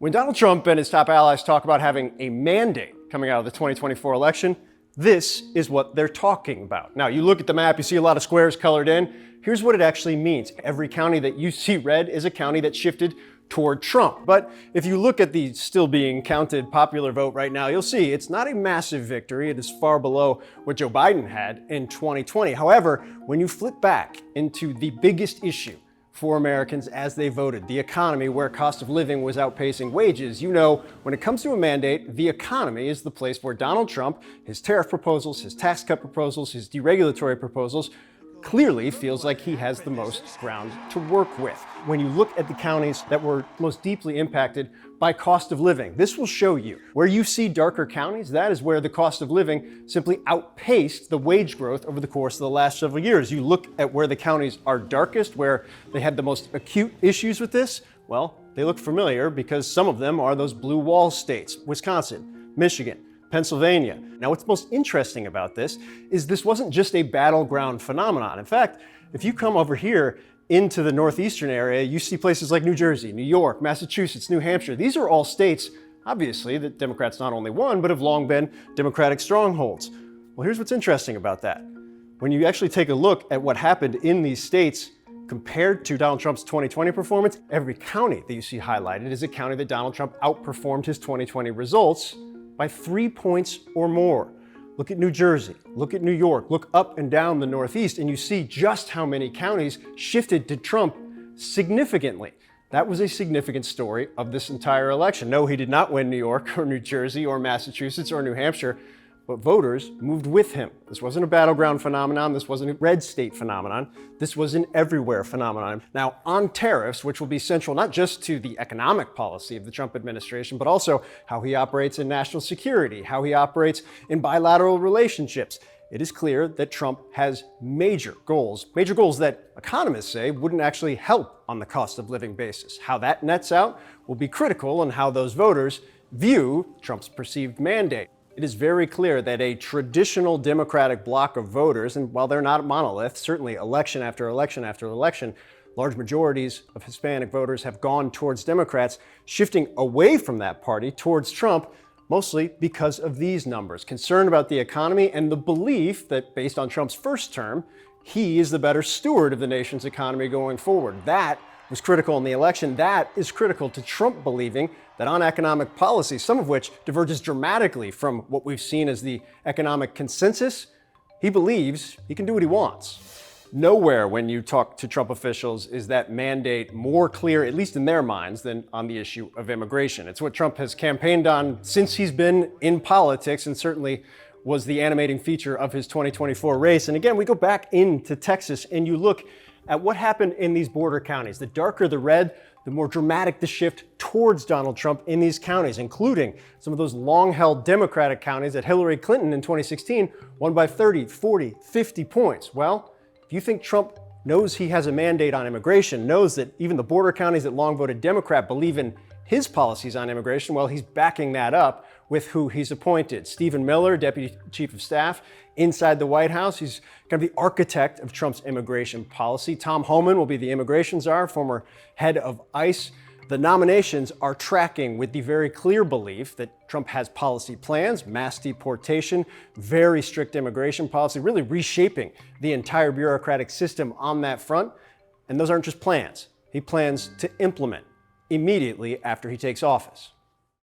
When Donald Trump and his top allies talk about having a mandate coming out of the 2024 election, this is what they're talking about. Now, you look at the map, you see a lot of squares colored in. Here's what it actually means. Every county that you see red is a county that shifted toward Trump. But if you look at the still being counted popular vote right now, you'll see it's not a massive victory. It is far below what Joe Biden had in 2020. However, when you flip back into the biggest issue for Americans as they voted, the economy, where cost of living was outpacing wages, you know, when it comes to a mandate, the economy is the place where Donald Trump, his tariff proposals, his tax cut proposals, his deregulatory proposals, clearly feels like he has the most ground to work with. When you look at the counties that were most deeply impacted by cost of living, this will show you where you see darker counties, that is where the cost of living simply outpaced the wage growth over the course of the last several years. You look at where the counties are darkest, where they had the most acute issues with this, well, they look familiar because some of them are those blue wall states: Wisconsin, Michigan, Pennsylvania. Now, what's most interesting about this is this wasn't just a battleground phenomenon. In fact, if you come over here into the northeastern area, you see places like New Jersey, New York, Massachusetts, New Hampshire. These are all states, obviously, that Democrats not only won, but have long been Democratic strongholds. Well, here's what's interesting about that. When you actually take a look at what happened in these states compared to Donald Trump's 2020 performance, every county that you see highlighted is a county that Donald Trump outperformed his 2020 results by 3 points or more. Look at New Jersey, look at New York, look up and down the Northeast, and you see just how many counties shifted to Trump significantly. That was a significant story of this entire election. No, he did not win New York or New Jersey or Massachusetts or New Hampshire, but voters moved with him. This wasn't a battleground phenomenon. This wasn't a red state phenomenon. This was an everywhere phenomenon. Now, on tariffs, which will be central not just to the economic policy of the Trump administration, but also how he operates in national security, how he operates in bilateral relationships, it is clear that Trump has major goals that economists say wouldn't actually help on the cost of living basis. How that nets out will be critical on how those voters view Trump's perceived mandate. It is very clear that a traditional Democratic bloc of voters, and while they're not monolith, certainly election after election after election, large majorities of Hispanic voters have gone towards Democrats, shifting away from that party towards Trump, mostly because of these numbers. Concern about the economy and the belief that, based on Trump's first term, he is the better steward of the nation's economy going forward. That was critical in the election. That is critical to Trump believing that on economic policy, some of which diverges dramatically from what we've seen as the economic consensus, he believes he can do what he wants. Nowhere when you talk to Trump officials is that mandate more clear, at least in their minds, than on the issue of immigration. It's what Trump has campaigned on since he's been in politics, and certainly was the animating feature of his 2024 race. And again, we go back into Texas and you look at what happened in these border counties. The darker the red, the more dramatic the shift towards Donald Trump in these counties, including some of those long-held Democratic counties that Hillary Clinton in 2016 won by 30, 40, 50 points. Well, if you think Trump knows he has a mandate on immigration, knows that even the border counties that long voted Democrat believe in his policies on immigration, well, he's backing that up with who he's appointed. Stephen Miller, Deputy Chief of Staff inside the White House. He's kind of the architect of Trump's immigration policy. Tom Homan will be the immigration czar, former head of ICE. The nominations are tracking with the very clear belief that Trump has policy plans, mass deportation, very strict immigration policy, really reshaping the entire bureaucratic system on that front. And those aren't just plans. He plans to implement immediately after he takes office.